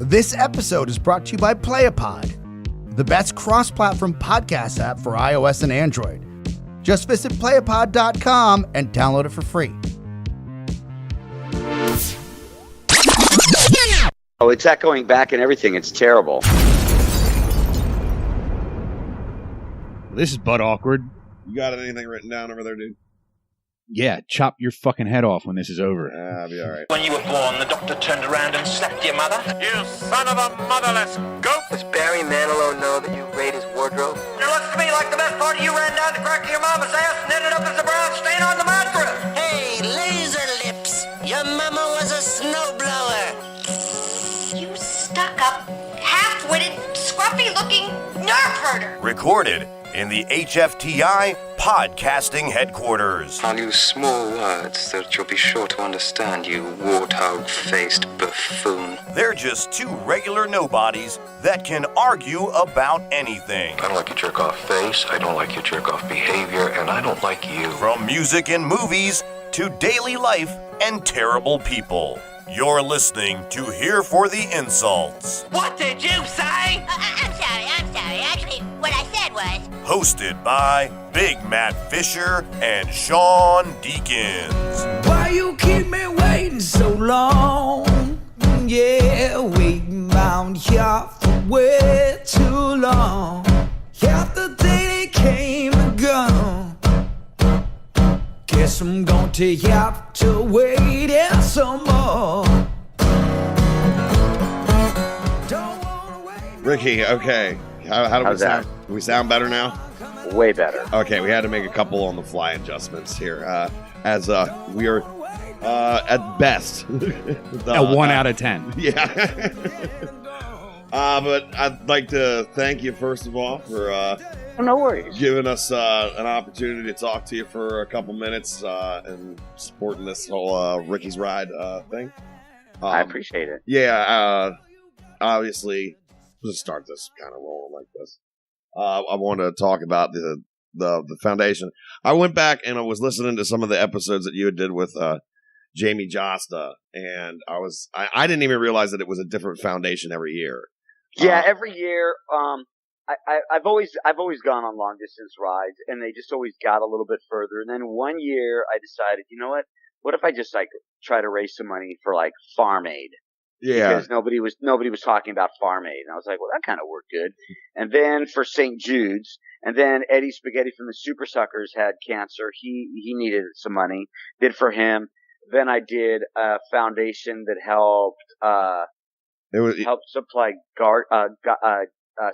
This episode is brought to you by Playapod, the best cross-platform podcast app for iOS and Android. Just visit playapod.com and download it for free. Oh, it's echoing back and everything. It's terrible. This is butt awkward. You got anything written down over there, dude? Yeah, chop your fucking head off when this is over. I'll be all right. When you were born, the doctor turned around and slapped your mother? You son of a motherless goat! Does Barry Manilow know that you raid his wardrobe? It looks to me like the best part of you ran down the crack of your mama's ass and ended up as a brown stain on the mattress! Hey, laser lips! Your mama was a snowblower! You stuck-up, half-witted, scruffy-looking nerve herder! Recorded in the HFTI podcasting headquarters. I'll use small words that you'll be sure to understand, you warthog-faced buffoon. They're just two regular nobodies that can argue about anything. I don't like your jerk-off face, I don't like your jerk-off behavior, and I don't like you. From music and movies to daily life and terrible people. You're listening to Here for the Insults. What did you say? I'm sorry. Actually, what I said was... Hosted by Big Matt Fisher and Sean Deakins. Why you keep me waiting so long? Yeah, waiting round here for way too long. Half the day they came and gone. Guess I'm going to have to wait some more. Don't wanna wait. Ricky, okay. How do we How's sound? that? Do we sound better now? Way better. Okay, we had to make a couple on the fly adjustments here. As we are at best. A 1 out of 10. Yeah. But I'd like to thank you, first of all, for No worries. giving us an opportunity to talk to you for a couple minutes and supporting this whole Ricky's Ride thing. I appreciate it. Yeah, obviously, let's start this kind of rolling like this. I want to talk about the foundation. I went back and I was listening to some of the episodes that you did with Jamie Josta, and I didn't even realize that it was a different foundation every year. Yeah, every year, I've always gone on long distance rides, and they just always got a little bit further. And then one year, I decided, you know what? What if I just try to raise some money for Farm Aid? Yeah, because nobody was talking about Farm Aid, and I was like, well, that kind of worked good. And then for St. Jude's, and then Eddie Spaghetti from the Super Suckers had cancer. He needed some money. Did for him. Then I did a foundation that helped supply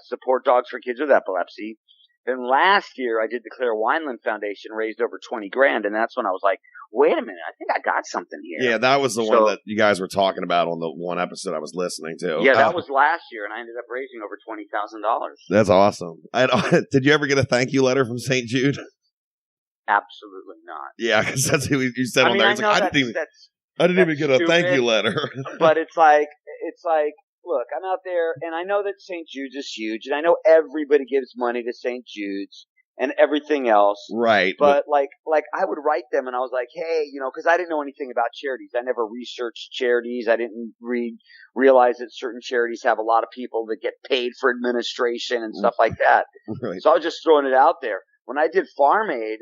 support dogs for kids with epilepsy. Then last year I did the Claire Wineland Foundation, raised over $20,000, and that's when I was like, wait a minute, I think I got something here. Yeah, that was the one that you guys were talking about on the one episode I was listening to. Yeah, that was last year, and I ended up raising over $20,000. That's awesome. Did you ever get a thank you letter from St. Jude? Absolutely not. Yeah, because that's who you said on there. I It's like, I didn't even get a thank you letter. But it's like, look, I'm out there, and I know that St. Jude's is huge, and I know everybody gives money to St. Jude's and everything else. Right. But like I would write them, and I was like, hey, because I didn't know anything about charities. I never researched charities. I didn't realize that certain charities have a lot of people that get paid for administration and stuff like that. Right. So I was just throwing it out there. When I did Farm Aid,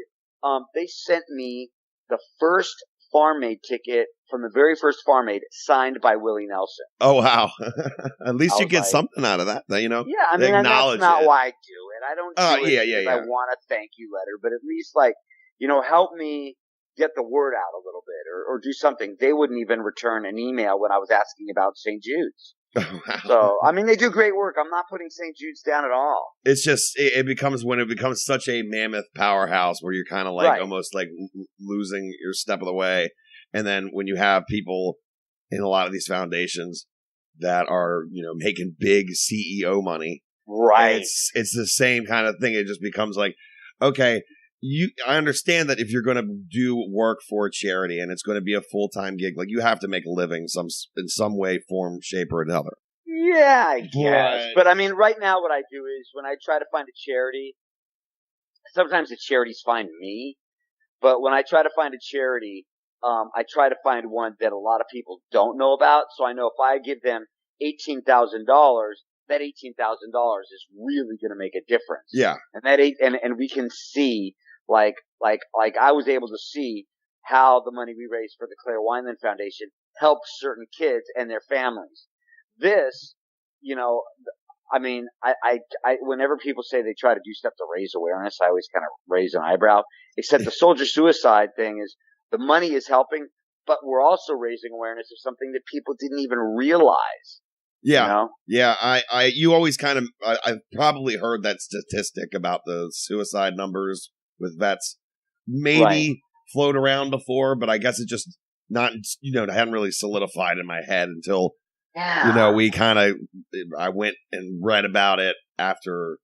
they sent me the first Farm Aid ticket from the very first Farm Aid signed by Willie Nelson. Oh, wow. At least you get something out of that, Yeah, I mean, and that's not why I do it. I don't do it because I want a thank you letter, but at least, help me get the word out a little bit or do something. They wouldn't even return an email when I was asking about St. Jude's. Oh, wow. So, I mean, they do great work. I'm not putting St. Jude's down at all. It's just, it becomes such a mammoth powerhouse where you're kind of almost losing your step of the way. And then when you have people in a lot of these foundations that are, making big CEO money. Right. It's the same kind of thing. It just becomes like, okay, I understand that if you're going to do work for a charity and it's going to be a full-time gig, you have to make a living in some way, form, shape, or another. Yeah, I guess. But I mean, right now what I do is when I try to find a charity, sometimes the charities find me, but when I try to find a charity, I try to find one that a lot of people don't know about. So I know if I give them $18,000, that $18,000 is really going to make a difference. Yeah. And we can see, like I was able to see how the money we raised for the Claire Wineland Foundation helps certain kids and their families. This, you know, I mean, I whenever people say they try to do stuff to raise awareness, I always kind of raise an eyebrow. Except the soldier suicide thing is the money is helping, but we're also raising awareness of something that people didn't even realize. Yeah, you know? Yeah. You always kind of, I've probably heard that statistic about the suicide numbers with vets, maybe float around before, but I guess it just not, it hadn't really solidified in my head until. Yeah. We kind of, I went and read about it after,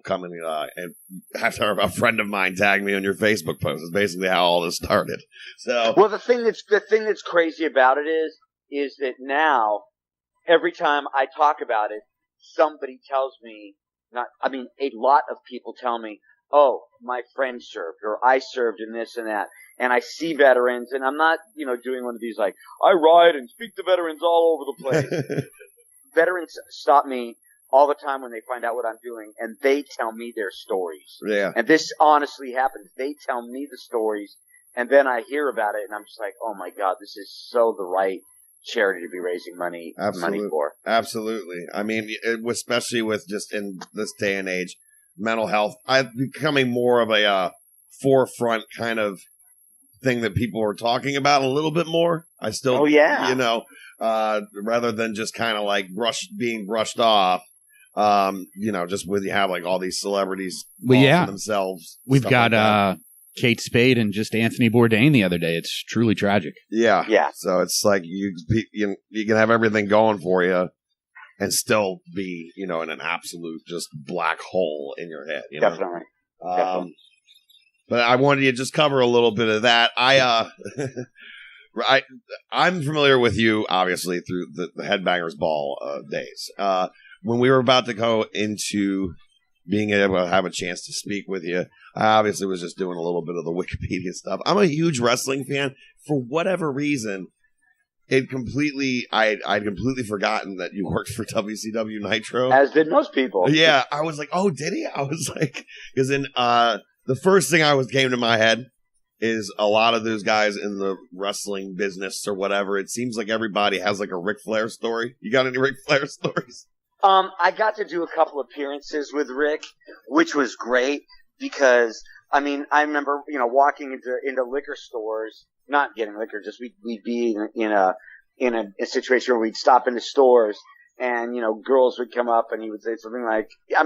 coming, and after a friend of mine tagged me on your Facebook post. Is basically how all this started. So, well, the thing that's crazy about it is that now, every time I talk about it, somebody tells me, a lot of people tell me, oh, my friend served, or I served in this and that. And I see veterans, and I'm not, doing one of these like, I ride and speak to veterans all over the place. Veterans stop me all the time when they find out what I'm doing, and they tell me their stories. Yeah. And this honestly happens. They tell me the stories, and then I hear about it, and I'm just like, oh my God, this is so the right charity to be raising money for. Absolutely. I mean, especially with just in this day and age, mental health, I'm becoming more of a forefront kind of thing that people are talking about a little bit more. I still, rather than just kind of like being brushed off, just when you have like all these celebrities themselves. We've got Kate Spade and just Anthony Bourdain the other day. It's truly tragic. Yeah. Yeah. So it's like you can have everything going for you and still be, in an absolute just black hole in your head. Definitely. Definitely. But I wanted you to just cover a little bit of that. I'm familiar with you, obviously, through the Headbangers Ball days. When we were about to go into being able to have a chance to speak with you, I obviously was just doing a little bit of the Wikipedia stuff. I'm a huge wrestling fan. For whatever reason, I'd completely forgotten that you worked for WCW Nitro. As did most people. Yeah, I was like, oh, did he? I was like, because in the first thing came to my head is a lot of those guys in the wrestling business or whatever. It seems like everybody has like a Ric Flair story. You got any Ric Flair stories? I got to do a couple appearances with Rick, which was great because I remember walking into liquor stores, not getting liquor, just we'd be in a situation where we'd stop into stores. And, girls would come up and he would say something like, I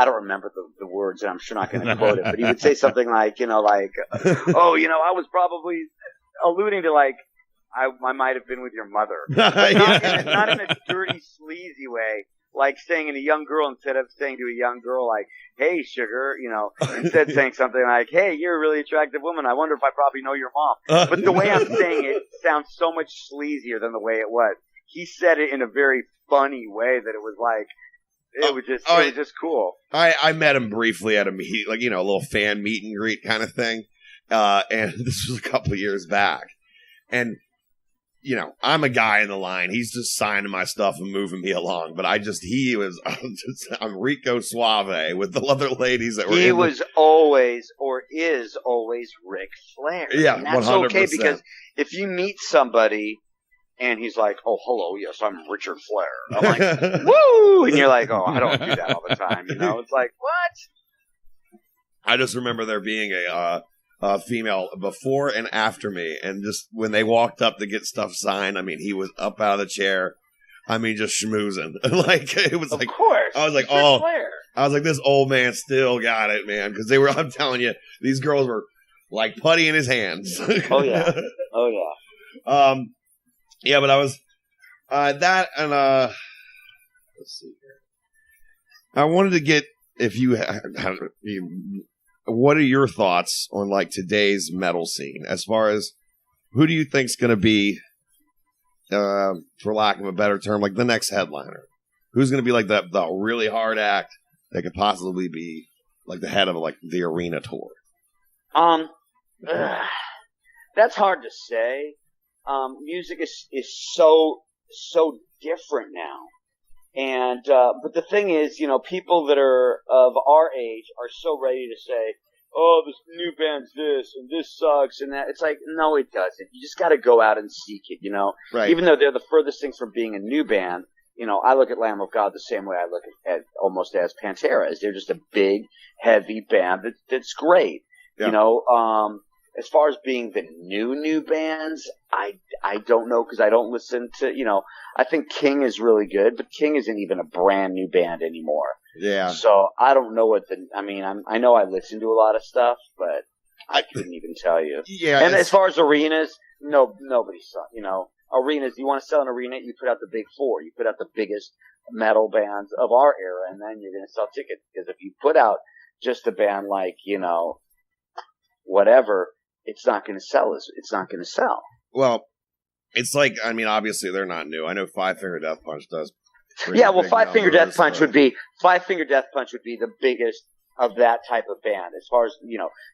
don't remember the words and I'm sure not going to quote it, but he would say something like, I was probably alluding to like, I might have been with your mother. But not in a dirty, sleazy way, like saying in a young girl instead of saying to a young girl like, hey, sugar, instead saying something like, hey, you're a really attractive woman. I wonder if I probably know your mom. But the way I'm saying it sounds so much sleazier than the way it was. He said it in a very funny way that it was like, it was just cool. I met him briefly at a meet, like, a little fan meet and greet kind of thing. And this was a couple of years back. And, I'm a guy in the line. He's just signing my stuff and moving me along. But I'm Rico Suave with the other ladies that were He was always, or is always, Ric Flair. Yeah, and that's 100%. Okay, because if you meet somebody and he's like, oh, hello, yes, I'm Richard Flair. I'm like, woo! And you're like, oh, I don't do that all the time. It's like, what? I just remember there being a female before and after me. And just when they walked up to get stuff signed, he was up out of the chair. Just schmoozing. Like, it was like, of course. I was like, Richard Flair. I was like, this old man still got it, man. Because I'm telling you, these girls were like putty in his hands. Oh, yeah. Oh, yeah. Yeah, but I was that and let's see here. I wanted to get what are your thoughts on like today's metal scene as far as who do you think's going to be, for lack of a better term, like the next headliner? Who's going to be like the really hard act that could possibly be like the head of like the arena tour? That's hard to say. Music is so so different now. And, but the thing is, people that are of our age are so ready to say, oh, this new band's this, and this sucks, and that. It's like, no, it doesn't. You just gotta go out and seek it, Right. Even though they're the furthest thing from being a new band, I look at Lamb of God the same way I look at almost as Pantera, as they're just a big, heavy band that's great. Yeah. As far as being the new bands, I don't know, because I don't listen to, I think King is really good, but King isn't even a brand new band anymore. Yeah. So I don't know I know I listen to a lot of stuff, but I couldn't even tell you. Yeah. And as far as arenas, nobody saw, arenas, you want to sell an arena, you put out the big four. You put out the biggest metal bands of our era, and then you're going to sell tickets. Because if you put out just a band like, whatever, it's not going to sell. It's not going to sell. Well, it's like, obviously they're not new. I know Five Finger Death Punch does. Yeah, well, Five Finger Death Punch would be the biggest of that type of band. As far as,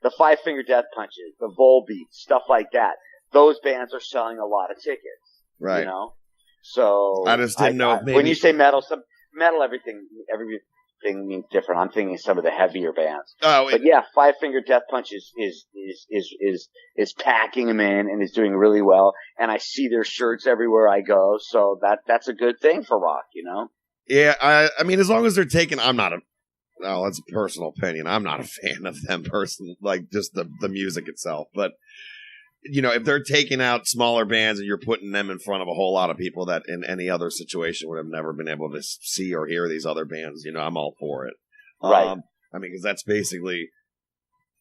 the Five Finger Death Punches, the Volbeat, stuff like that. Those bands are selling a lot of tickets. Right. So I just didn't know if maybe... when you say metal, everything means different. I'm thinking some of the heavier bands. But yeah, Five Finger Death Punch is packing them in and is doing really well. And I see their shirts everywhere I go, so that's a good thing for rock, Yeah, I mean, as long as they're taking, that's a personal opinion. I'm not a fan of them personally, like just the music itself. But if they're taking out smaller bands and you're putting them in front of a whole lot of people that in any other situation would have never been able to see or hear these other bands, I'm all for it. Right. Because that's basically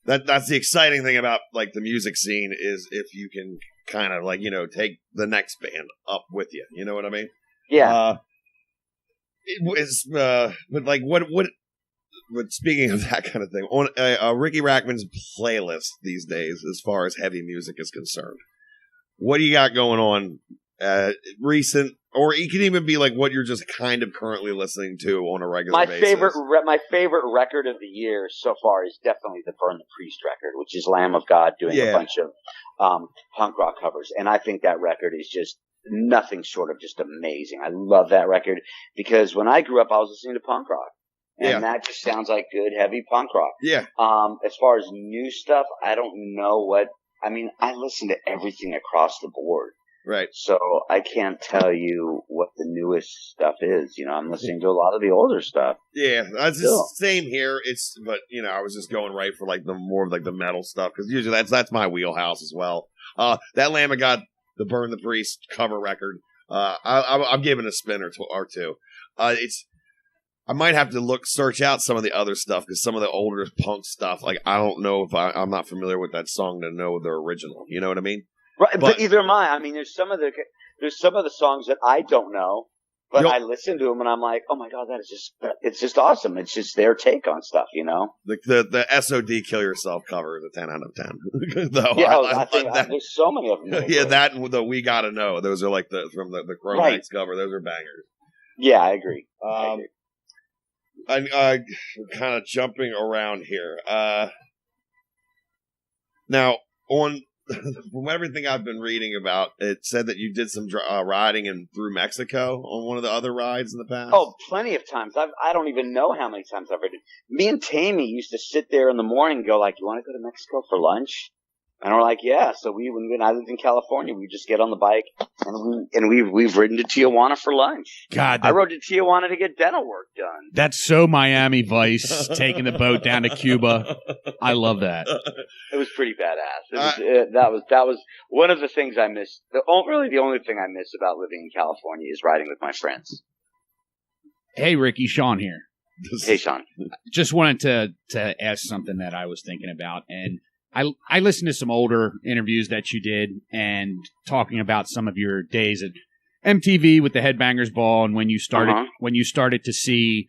that's the exciting thing about like the music scene is if you can kind of like take the next band up with you. You know what I mean? Yeah. But like what? But speaking of that kind of thing, on Ricky Rachtman's playlist these days, as far as heavy music is concerned, what do you got going on? Recent, or it can even be like what you're just kind of currently listening to on a regular basis. My favorite record of the year so far is definitely the Burn the Priest record, which is Lamb of God doing a bunch of punk rock covers, and I think that record is just nothing short of just amazing. I love that record because when I grew up, I was listening to punk rock. And that just sounds like good, heavy punk rock. Yeah. As far as new stuff, I don't know I listen to everything across the board. Right. So I can't tell you what the newest stuff is. I'm listening to a lot of the older stuff. Yeah, that's the same here. But I was just going right for like the more of like the metal stuff because usually that's my wheelhouse as well. That Lamb of God, the Burn the Priest cover record. I'm giving a spin or two. I might have to search out some of the other stuff because some of the older punk stuff, like I don't know if I'm not familiar with that song to know the original. You know what I mean? Right, but either am I. There's some of the songs that I don't know, but I listen to them and I'm like, oh my god, it's just awesome. It's just their take on stuff, The SOD Kill Yourself cover is a 10 out of 10. Though, yeah, I think there's so many of them. Yeah, that and the We Gotta Know. Those are like from the Chromax cover. Those are bangers. Yeah, I agree. I'm kind of jumping around here. Now, from everything I've been reading about, it said that you did some riding through Mexico on one of the other rides in the past. Oh, plenty of times. I don't even know how many times I've ridden. Me and Tammy used to sit there in the morning and go like, "You want to go to Mexico for lunch?" And we're like, yeah. So when I lived in California, we just get on the bike and we've ridden to Tijuana for lunch. God, I rode to Tijuana to get dental work done. That's so Miami Vice, taking the boat down to Cuba. I love that. It was pretty badass. That was one of the things I missed. Really, the only thing I miss about living in California is riding with my friends. Hey, Ricky, Sean here. Hey, Sean. Just wanted to ask something that I was thinking about, and I listened to some older interviews that you did and talking about some of your days at MTV with the Headbangers Ball and when you started to see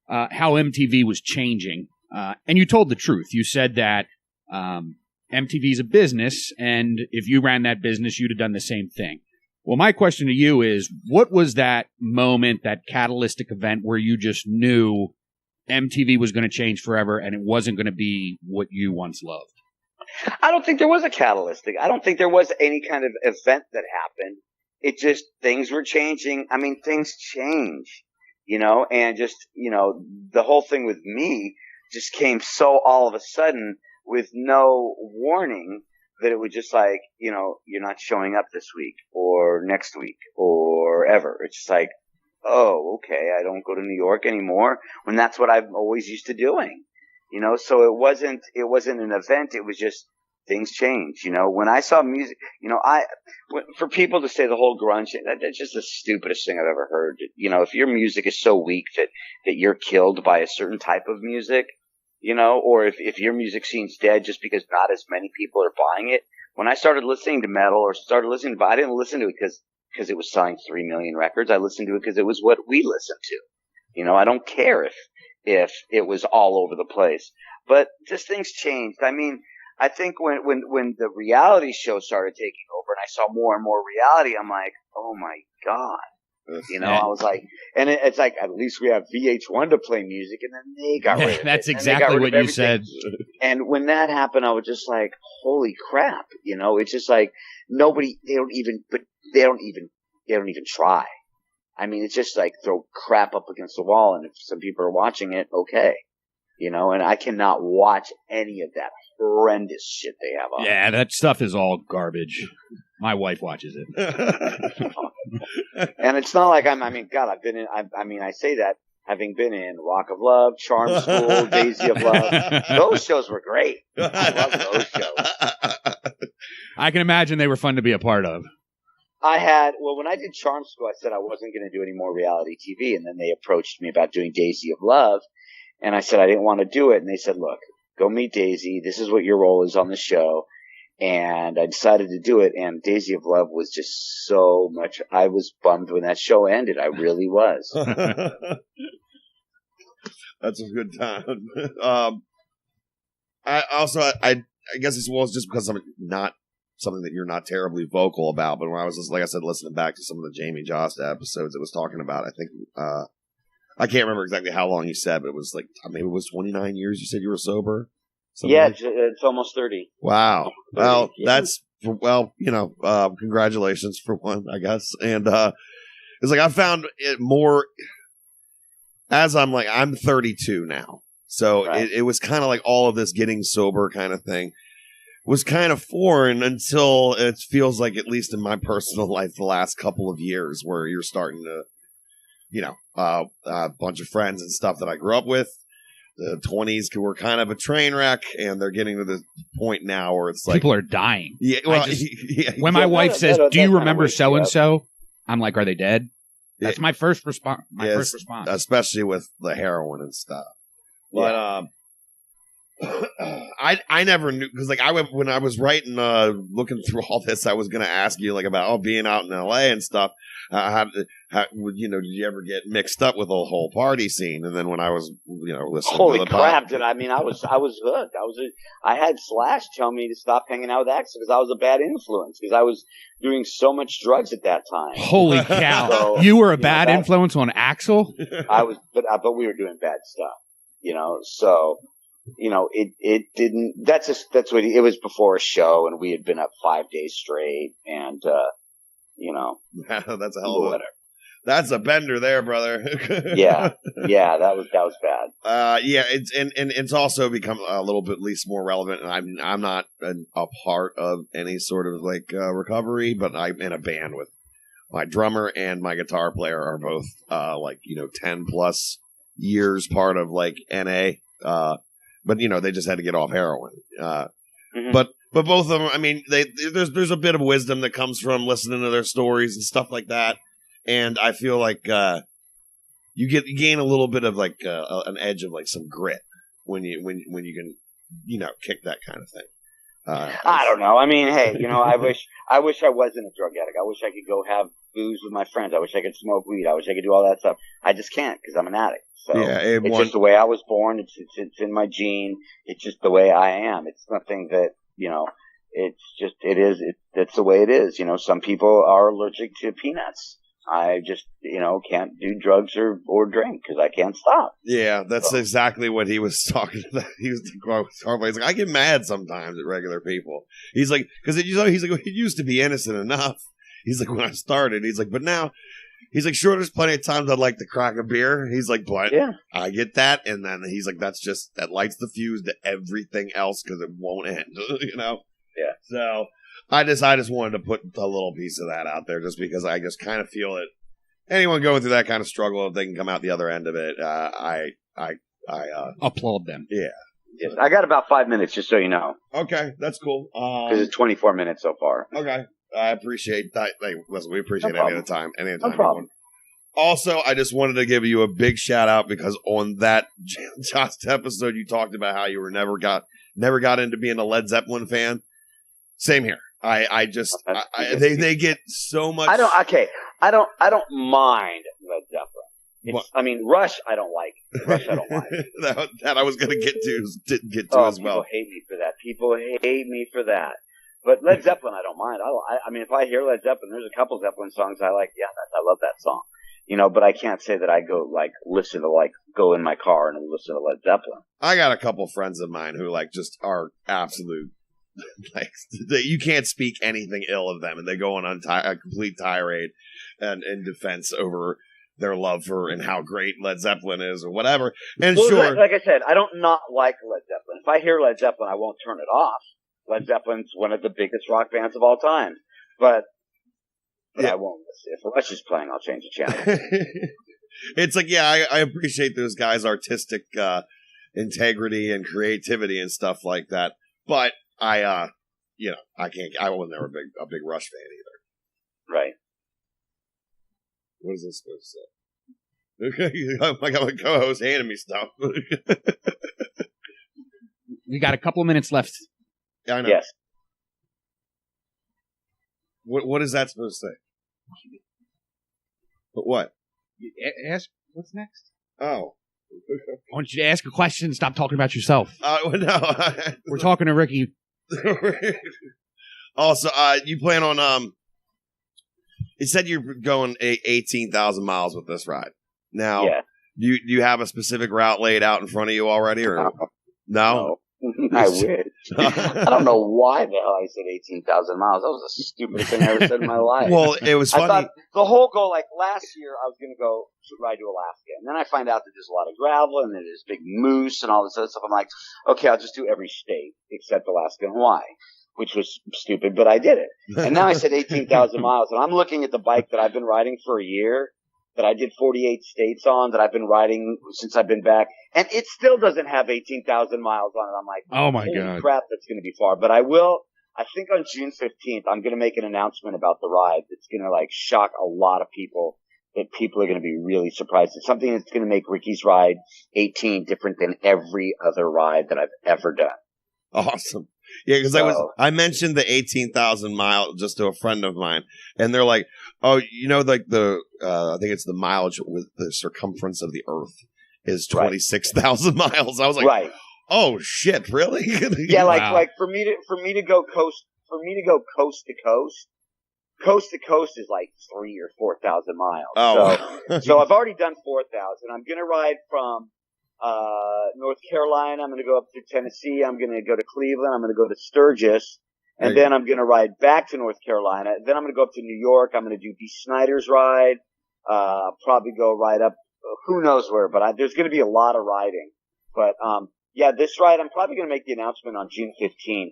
how MTV was changing. And you told the truth. You said that MTV is a business, and if you ran that business, you'd have done the same thing. Well, my question to you is, what was that moment, that catalytic event where you just knew MTV was going to change forever and it wasn't going to be what you once loved? I don't think there was a catalytic. I don't think there was any kind of event that happened. it just, things were changing. I mean, things change, and just, the whole thing with me just came so all of a sudden with no warning that it was just like, you're not showing up this week or next week or ever. It's just like, oh, okay, I don't go to New York anymore when that's what I'm always used to doing, so it wasn't an event. It was just things change, when I saw music, for people to say the whole grunge, that's just the stupidest thing I've ever heard. If your music is so weak that you're killed by a certain type of music, or if your music scene's dead just because not as many people are buying it. When I started listening to metal or started listening to, I didn't listen to it because it was selling 3 million records. I listened to it because it was what we listened to. I don't care if it was all over the place, but just things changed. I mean, I think when the reality show started taking over and I saw more and more reality, I'm like, oh my God. I was like, and it's like, at least we have VH1 to play music, and then they got rid of it. That's exactly what you said. And when that happened, I was just like, holy crap. It's just like they don't even try. I mean, it's just like throw crap up against the wall, and if some people are watching it, okay. And I cannot watch any of that horrendous shit they have on. Yeah, that stuff is all garbage. My wife watches it. And it's not like I've been in, I say that having been in Rock of Love, Charm School, Daisy of Love. Those shows were great. I love those shows. I can imagine they were fun to be a part of. When I did Charm School, I said I wasn't going to do any more reality TV, and then they approached me about doing Daisy of Love, and I said I didn't want to do it, and they said, look, go meet Daisy, this is what your role is on the show, and I decided to do it, and Daisy of Love was just so much, I was bummed when that show ended, I really was. That's a good time. I guess it was just because I'm not something that you're not terribly vocal about, but when I was, like I said, listening back to some of the Jamie Josta episodes it was talking about, I think, I can't remember exactly how long you said, but it was like, maybe it was 29 years you said you were sober? It's almost 30. Wow. 30, well, yeah. Congratulations for one, I guess. And it's like I found it more, as I'm 32 now. So right. it was kind of like all of this getting sober kind of thing was kind of foreign until it feels like, at least in my personal life, the last couple of years where you're starting to, a bunch of friends and stuff that I grew up with. The 20s were kind of a train wreck, and they're getting to the point now where it's like people are dying. Yeah, well, when my wife says, "Do you remember so and so?" I'm like, "Are they dead?" That's my first response. First response, especially with the heroin and stuff. But I never knew, because when I was writing, looking through all this, I was going to ask you about being out in LA and stuff. How did you ever get mixed up with the whole party scene? And then when I was, listening, holy crap! I was hooked. I had Slash tell me to stop hanging out with Axel because I was a bad influence because I was doing so much drugs at that time. Holy cow! So, you were a bad influence on Axel. I was, but we were doing bad stuff. So. It didn't, that's what it was before a show, and we had been up 5 days straight, and, that's a hell of a, that's a bender there, brother. yeah, that was bad. It's also become a little bit, at least, more relevant, and I'm not a part of any sort of, recovery, but I'm in a band with my drummer and my guitar player are both, 10 plus years part of, NA, but they just had to get off heroin. But both of them, there's a bit of wisdom that comes from listening to their stories and stuff like that. And I feel like you gain a little bit of an edge of some grit when you can kick that kind of thing. I don't know. Hey, I wish I wasn't a drug addict. I wish I could go have booze with my friends. I wish I could smoke weed. I wish I could do all that stuff. I just can't because I'm an addict. So it's just the way I was born. It's in my gene. It's just the way I am. It's nothing that, it's the way it is. Some people are allergic to peanuts. I just, can't do drugs or drink because I can't stop. Yeah, that's exactly what he was talking about. He was like, I get mad sometimes at regular people. He's like, because it used to be innocent enough. He's like, when I started, he's like, but now, he's like, sure, there's plenty of times I'd like to crack a beer. He's like, but I get that. And then he's like, that lights the fuse to everything else because it won't end, you know? Yeah. So I just wanted to put a little piece of that out there just because I just kind of feel it. Anyone going through that kind of struggle, if they can come out the other end of it, I applaud them. Yeah. Yes, I got about 5 minutes, just so you know. Okay, that's cool. Because it's 24 minutes so far. Okay. I appreciate that. Listen, we appreciate No any of the time. Any of the No time. problem. Also, I just wanted to give you a big shout out because on that just episode, you talked about how you were never got into being a Led Zeppelin fan. Same here. They get so much. I don't mind Led Zeppelin. I mean, Rush, I don't like. Rush, I don't like. that I was going to didn't get to as well. People hate me for that. People hate me for that. But Led Zeppelin, I don't mind. I mean, if I hear Led Zeppelin, there's a couple Zeppelin songs I like. Yeah, I love that song. You know, but I can't say that I go go in my car and listen to Led Zeppelin. I got a couple friends of mine who just are absolute. You can't speak anything ill of them, and they go on a complete tirade and in defense over their love for and how great Led Zeppelin is or whatever. And sure, like I said, I don't not like Led Zeppelin. If I hear Led Zeppelin, I won't turn it off. Led Zeppelin's one of the biggest rock bands of all time, but I won't listen. If Rush is playing, I'll change the channel. It's like, yeah, I appreciate those guys' artistic integrity and creativity and stuff like that, but I was never a big Rush fan either. Right. What is this supposed to say? Okay, I got my co-host handing me stuff. We got a couple of minutes left. Yeah, I know. Yes. What is that supposed to say? But what? Ask what's next. Oh. I want you to ask a question and stop talking about yourself. No. We're talking to Ricky. Also, you plan on it said you're going 18,000 miles with this ride. Now, do you have a specific route laid out in front of you already, or no? I wish. I don't know why the hell I said 18,000 miles. That was the stupidest thing I ever said in my life. Well, it was funny. I thought the whole goal, last year, I was going to go ride to Alaska. And then I find out that there's a lot of gravel and there's big moose and all this other stuff. I'm like, okay, I'll just do every state except Alaska and Hawaii, which was stupid, but I did it. And now I said 18,000 miles. And I'm looking at the bike that I've been riding for a year, that I did 48 states on, that I've been riding since I've been back. And it still doesn't have 18,000 miles on it. I'm like, oh my holy God. crap, that's going to be far. But I think on June 15th, I'm going to make an announcement about the ride that's going to shock a lot of people, that people are going to be really surprised. It's something that's going to make Ricky's Ride 18 different than every other ride that I've ever done. Awesome. Yeah, because I mentioned the 18,000 mile just to a friend of mine, and they're like, "Oh, the I think it's the mileage with the circumference of the Earth is 26,000 miles." I was like, right. "Oh shit, really?" Yeah, wow. For me to go coast to coast is 3,000 or 4,000 miles. Oh, so I've already done 4,000. I'm gonna ride from North Carolina. I'm going to go up to Tennessee. I'm going to go to Cleveland. I'm going to go to Sturgis. And then I'm going to ride back to North Carolina. Then I'm going to go up to New York. I'm going to do Dee Snider's ride. Probably go right up, who knows where, but there's going to be a lot of riding. But, this ride, I'm probably going to make the announcement on June 15th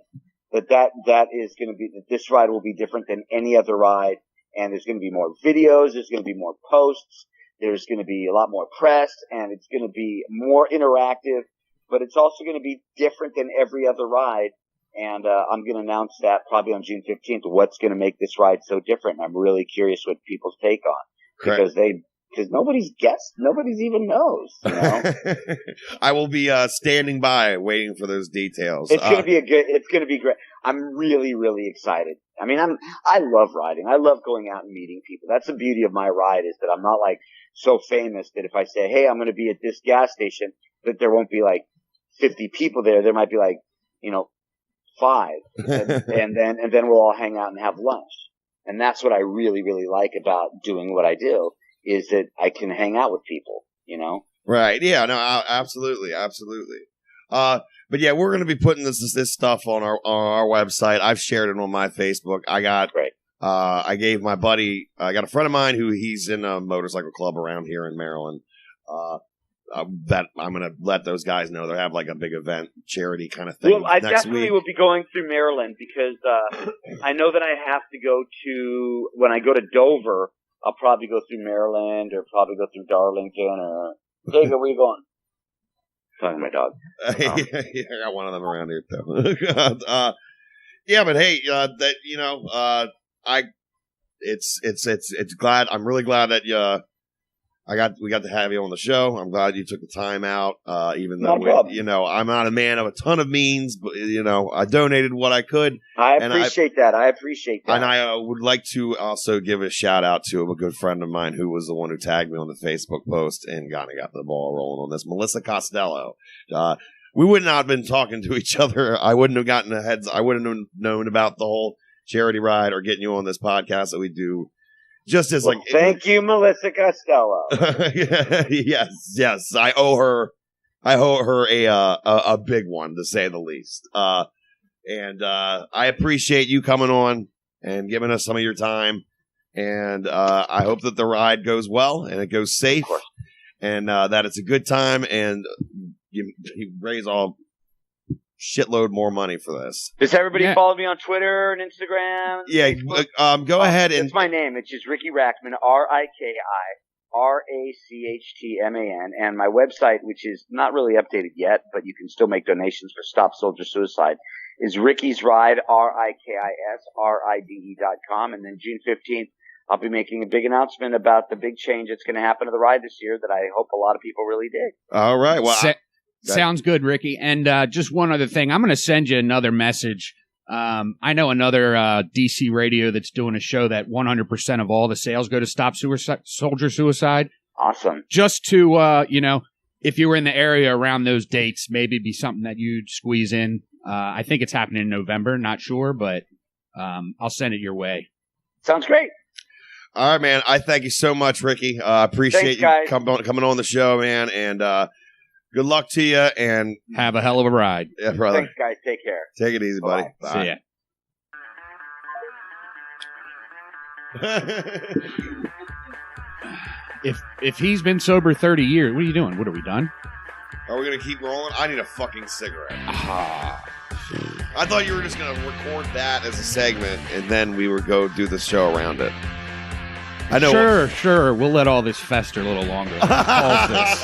that is going to be, that this ride will be different than any other ride. And there's going to be more videos. There's going to be more posts. There's going to be a lot more press, and it's going to be more interactive, but it's also going to be different than every other ride. And I'm going to announce that probably on June 15th, what's going to make this ride so different. And I'm really curious what people's take on, because nobody's guessed, nobody's even knows. You know? I will be standing by, waiting for those details. It's going to be great. I'm really, really excited. I mean, I love riding. I love going out and meeting people. That's the beauty of my ride, is that I'm not so famous that if I say, hey, I'm going to be at this gas station, that there won't be 50 people there. There might be 5. and then we'll all hang out and have lunch. And that's what I really, really like about doing what I do, is that I can hang out with people, Right. Yeah, no, absolutely. Absolutely. But yeah, we're going to be putting this stuff on our website. I've shared it on my Facebook. I got, I gave my buddy, I got a friend of mine who he's in a motorcycle club around here in Maryland. That I'm going to let those guys know they have like a big event, charity kind of thing. Well, I next definitely week. will be going through Maryland because I know that I have to go to, when I go to Dover, I'll probably go through Maryland or probably go through Darlington or, Jacob, where you going? Talking to my dog. Yeah, I got one of them around here too. Yeah, but hey, that it's glad. I'm really glad that we got to have you on the show. I'm glad you took the time out, even though I'm not a man of a ton of means, but I donated what I could. I appreciate that. And I would like to also give a shout out to a good friend of mine who was the one who tagged me on the Facebook post and got the ball rolling on this, Melissa Costello. We would not have been talking to each other. I wouldn't have gotten I wouldn't have known about the whole charity ride or getting you on this podcast that we do. Just as thank you, Melissa Costello. yes. I owe her a big one, to say the least. And I appreciate you coming on and giving us some of your time. And I hope that the ride goes well and it goes safe, and that it's a good time and you raise all shitload more money for this. Does everybody follow me on Twitter and Instagram? Yeah, go ahead and... It's my name. It's just Ricky Rachtman, RikiRachtman, and my website, which is not really updated yet, but you can still make donations for Stop Soldier Suicide, is Ricky's Ride, RikiSRide.com, and then June 15th, I'll be making a big announcement about the big change that's going to happen to the ride this year that I hope a lot of people really dig. All right, well... Sounds good, Ricky. And just one other thing. I'm going to send you another message. I know another DC radio that's doing a show that 100% of all the sales go to Stop Soldier Suicide. Awesome. Just to, if you were in the area around those dates, maybe be something that you'd squeeze in. I think it's happening in November. Not sure, but I'll send it your way. Sounds great. All right, man. I thank you so much, Ricky. Appreciate you coming on the show, man. And good luck to you, and have a hell of a ride. Yeah, brother. Thanks, guys. Take care. Take it easy, buddy. Bye. See ya. If he's been sober 30 years, what are you doing? What are we done? Are we going to keep rolling? I need a fucking cigarette. I thought you were just going to record that as a segment, and then we would go do the show around it. I know. Sure. We'll let all this fester a little longer. Pause this.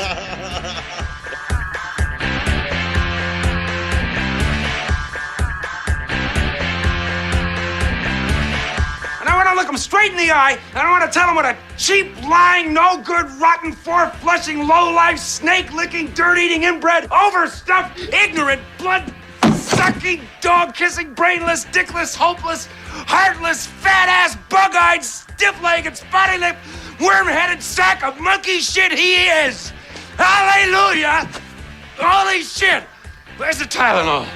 I want to look him straight in the eye, and I want to tell him what a cheap, lying, no-good, rotten, four-flushing, low-life, snake-licking, dirt-eating, inbred, overstuffed, ignorant, blood-sucking, dog-kissing, brainless, dickless, hopeless, heartless, fat-ass, bug-eyed, stiff-legged, spotty-lipped, worm-headed sack of monkey shit he is! Hallelujah! Holy shit! Where's the Tylenol?